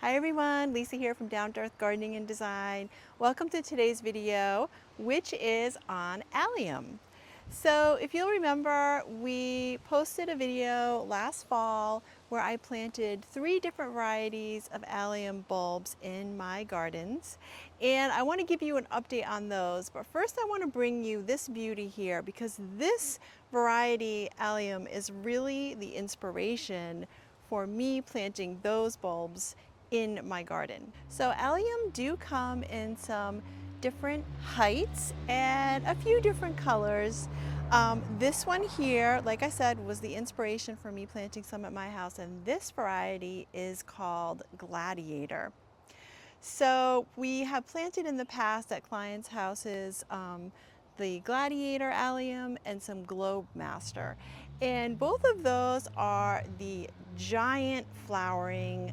Hi everyone, Lisa here from Down to Earth Gardening and Design. Welcome to today's video, which is on allium. So if you'll remember, we posted a video last fall where I planted 3 different varieties of allium bulbs in my gardens. And I want to give you an update on those. But first I want to bring you this beauty here because this variety allium is really the inspiration for me planting those bulbs in my garden. So allium do come in some different heights and a few different colors. This one here, like I said, was the inspiration for me planting some at my house, and this variety is called Gladiator. So we have planted in the past at clients' houses the Gladiator allium and some Globe Master. And both of those are the giant flowering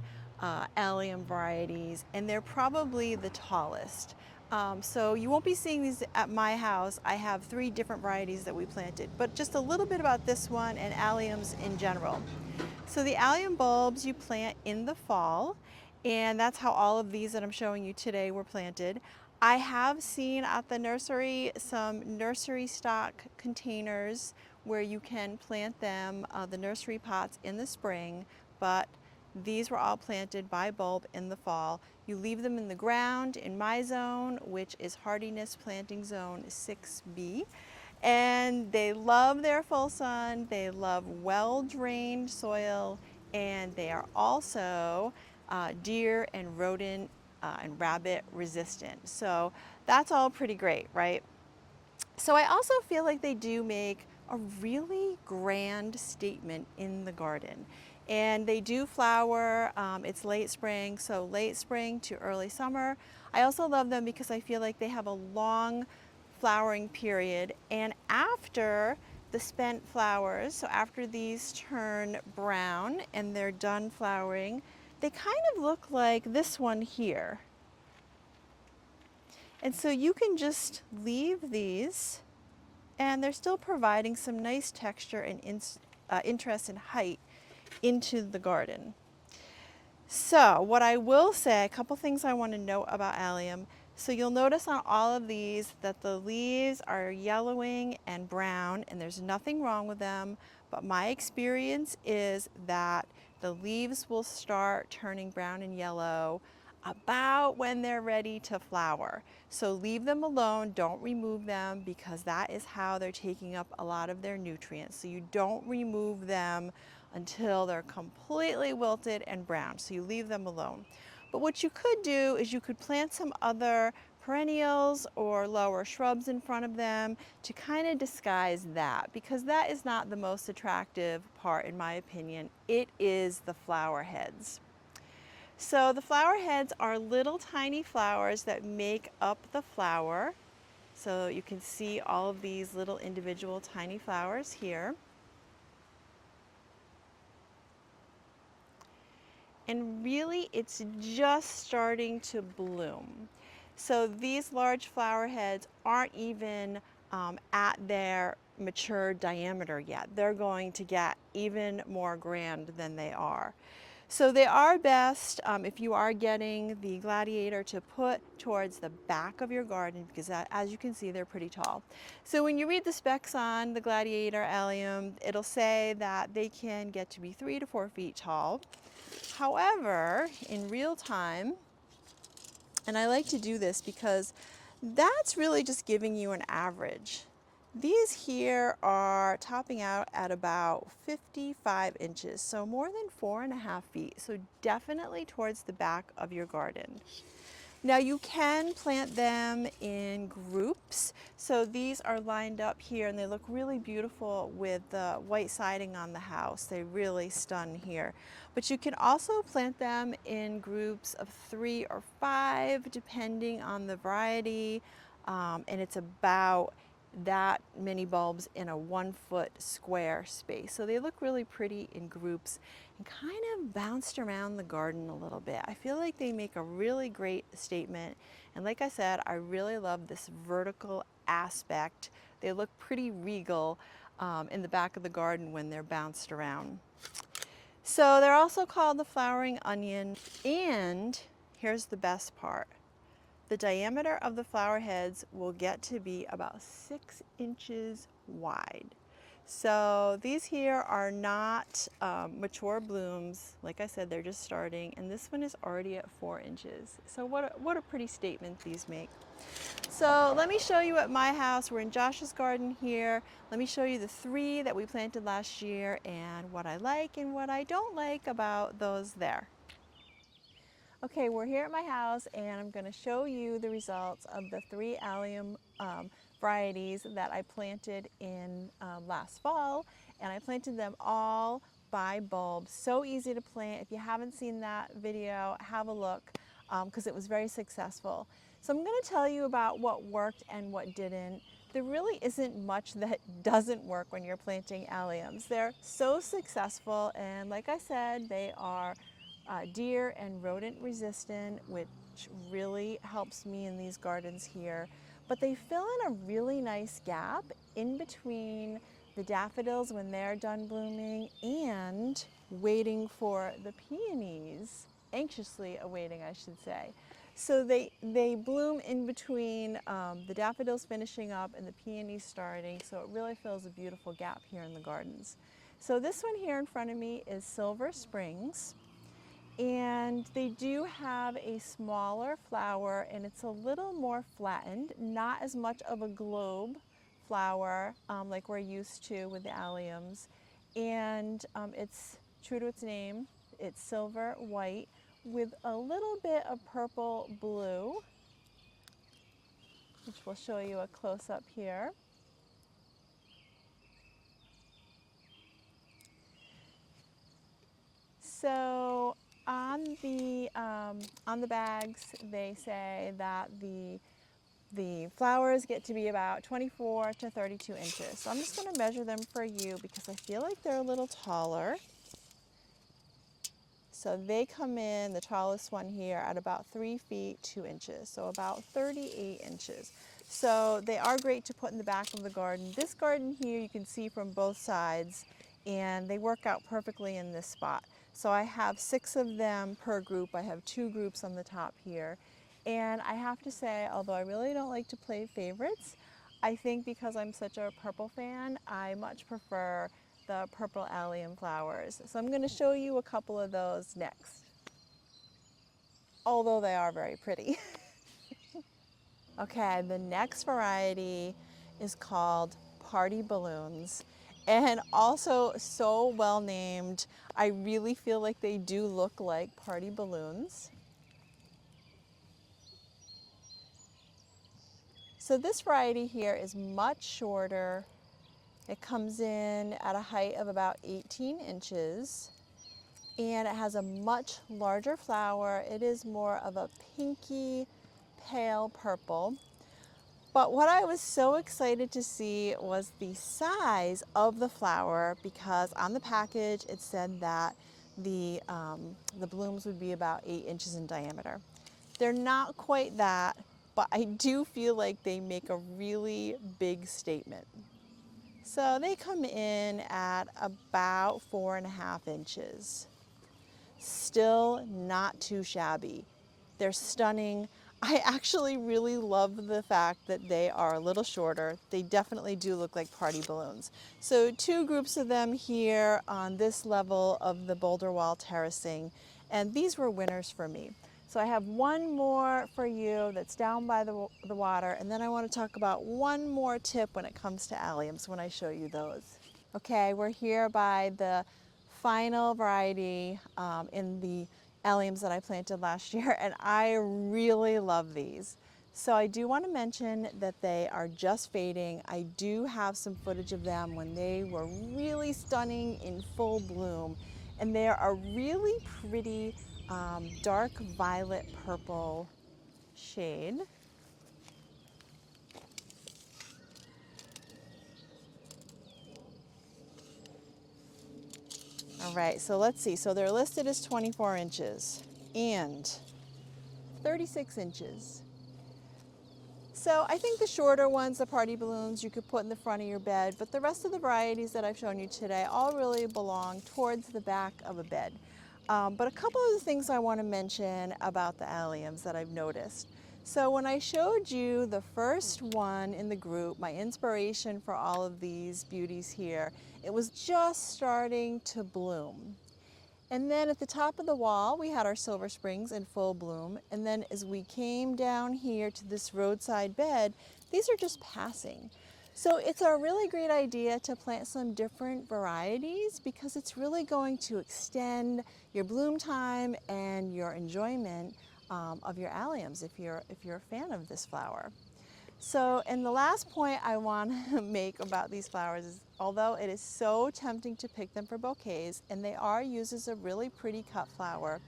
allium varieties, and they're probably the tallest. So you won't be seeing these at my house. I have 3 different varieties that we planted, but just a little bit about this one and alliums in general. So the allium bulbs you plant in the fall, and that's how all of these that I'm showing you today were planted. I have seen at the nursery some nursery stock containers where you can plant them, the nursery pots in the spring, but these were all planted by bulb in the fall. You leave them in the ground in my zone, which is hardiness planting zone 6B. And they love their full sun, they love well-drained soil, and they are also deer and rodent and rabbit resistant. So that's all pretty great, right? So I also feel like they do make a really grand statement in the garden. And they do flower, it's late spring, so late spring to early summer. I also love them because I feel like they have a long flowering period, and after the spent flowers, so after these turn brown and they're done flowering, they kind of look like this one here. And so you can just leave these and they're still providing some nice texture and interest and height into the garden. So what I will say, a couple things I want to note about allium. So you'll notice on all of these that the leaves are yellowing and brown, and there's nothing wrong with them, but my experience is that the leaves will start turning brown and yellow about when they're ready to flower. So leave them alone, don't remove them, because that is how they're taking up a lot of their nutrients. So you don't remove them until they're completely wilted and brown. So you leave them alone. But what you could do is you could plant some other perennials or lower shrubs in front of them to kind of disguise that, because that is not the most attractive part in my opinion. It is the flower heads. So the flower heads are little tiny flowers that make up the flower. So you can see all of these little individual tiny flowers here. And really it's just starting to bloom. So these large flower heads aren't even at their mature diameter yet. They're going to get even more grand than they are. So they are best if you are getting the Gladiator to put towards the back of your garden, because as you can see, they're pretty tall. So when you read the specs on the Gladiator allium, it'll say that they can get to be 3 to 4 feet tall. However, in real time, and I like to do this because that's really just giving you an average. These here are topping out at about 55 inches, so more than 4.5 feet, so definitely towards the back of your garden. Now you can plant them in groups. So these are lined up here and they look really beautiful with the white siding on the house. They really stun here. But you can also plant them in groups of 3 or 5 depending on the variety. And it's about that many bulbs in a 1-foot square space. So they look really pretty in groups and kind of bounced around the garden a little bit. I feel like they make a really great statement. And like I said, I really love this vertical aspect. They look pretty regal in the back of the garden when they're bounced around. So they're also called the flowering onion. And here's the best part. The diameter of the flower heads will get to be about 6 inches wide. So these here are not mature blooms. Like I said, they're just starting, and this one is already at 4 inches. So what a pretty statement these make. So let me show you at my house. We're in Josh's garden here. Let me show you the 3 that we planted last year and what I like and what I don't like about those there. Okay, we're here at my house and I'm going to show you the results of the 3 allium varieties that I planted in last fall, and I planted them all by bulb. So easy to plant. If you haven't seen that video, have a look because it was very successful. So I'm going to tell you about what worked and what didn't. There really isn't much that doesn't work when you're planting alliums. They're so successful, and like I said, they are deer and rodent resistant, which really helps me in these gardens here. But they fill in a really nice gap in between the daffodils when they're done blooming and waiting for the peonies, anxiously awaiting, I should say. So they bloom in between the daffodils finishing up and the peonies starting, so it really fills a beautiful gap here in the gardens. So this one here in front of me is Silver Springs. And they do have a smaller flower, and it's a little more flattened, not as much of a globe flower like we're used to with the alliums. And it's true to its name. It's silver white with a little bit of purple blue, which we'll show you a close-up here. So on the bags, they say that the flowers get to be about 24 to 32 inches. So I'm just going to measure them for you because I feel like they're a little taller. So they come in, the tallest one here, at about 3 feet 2 inches, so about 38 inches. So they are great to put in the back of the garden. This garden here you can see from both sides, and they work out perfectly in this spot. So I have 6 of them per group. I have 2 groups on the top here. And I have to say, although I really don't like to play favorites, I think because I'm such a purple fan, I much prefer the purple allium flowers. So I'm going to show you a couple of those next, although they are very pretty. Okay, the next variety is called Party Balloons, and also so well named. I really feel like they do look like party balloons. So this variety here is much shorter. It comes in at a height of about 18 inches. And it has a much larger flower. It is more of a pinky, pale purple. But what I was so excited to see was the size of the flower, because on the package it said that the blooms would be about 8 inches in diameter. They're not quite that, but I do feel like they make a really big statement. So they come in at about 4.5 inches. Still not too shabby. They're stunning. I actually really love the fact that they are a little shorter. They definitely do look like party balloons. So 2 groups of them here on this level of the boulder wall terracing, and these were winners for me. So I have one more for you that's down by the water, and then I want to talk about one more tip when it comes to alliums when I show you those. Okay, we're here by the final variety in the alliums that I planted last year, and I really love these. So I do want to mention that they are just fading. I do have some footage of them when they were really stunning in full bloom, and they are a really pretty dark violet purple shade. All right, so let's see. So they're listed as 24 inches and 36 inches. So I think the shorter ones, the party balloons, you could put in the front of your bed, but the rest of the varieties that I've shown you today all really belong towards the back of a bed. But a couple of the things I want to mention about the alliums that I've noticed. So when I showed you the first one in the group, my inspiration for all of these beauties here, it was just starting to bloom. And then at the top of the wall, we had our silver springs in full bloom. And then as we came down here to this roadside bed, these are just passing. So it's a really great idea to plant some different varieties because it's really going to extend your bloom time and your enjoyment of your alliums if you're a fan of this flower. So, and the last point I want to make about these flowers is although it is so tempting to pick them for bouquets, and they are used as a really pretty cut flower,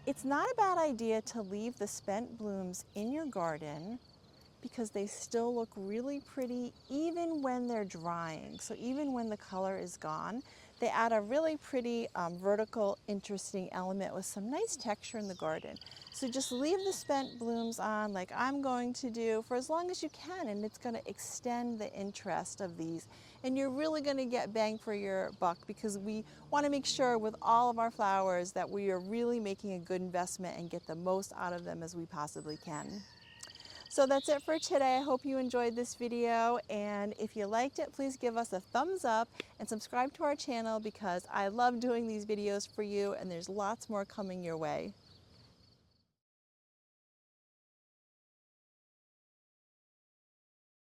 it's not a bad idea to leave the spent blooms in your garden because they still look really pretty even when they're drying. So even when the color is gone, they add a really pretty vertical, interesting element with some nice texture in the garden. So just leave the spent blooms on like I'm going to do for as long as you can, and it's going to extend the interest of these. And you're really going to get bang for your buck because we want to make sure with all of our flowers that we are really making a good investment and get the most out of them as we possibly can. So that's it for today. I hope you enjoyed this video, and if you liked it, please give us a thumbs up and subscribe to our channel because I love doing these videos for you, and there's lots more coming your way.